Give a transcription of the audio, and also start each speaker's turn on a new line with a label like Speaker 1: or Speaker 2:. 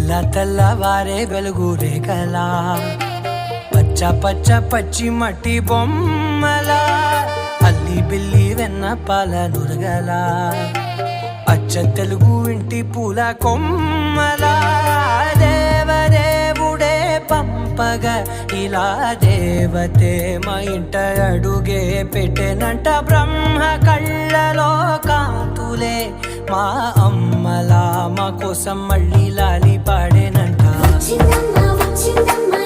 Speaker 1: తెల్లవారే వెలుగు రేఖలా పచ్చ పచ్చ పచ్చి మట్టి బొమ్మలా అల్లి బిల్లి వెన్న పాల నురగలా అచ్చ తెలుగు ఇంటి పూల కొమ్మలా దేవదేవుడే పంపగ ఇలా దేవతే మా ఇంట అడుగే పెట్టెనంట బ్రహ్మ కళ్ళలో కాంతులే మా అమ్మలా మా కోసం మళ్ళీ లాలి పాడేనంట.
Speaker 2: వచ్చిందమ్మా వచ్చిందమ్మా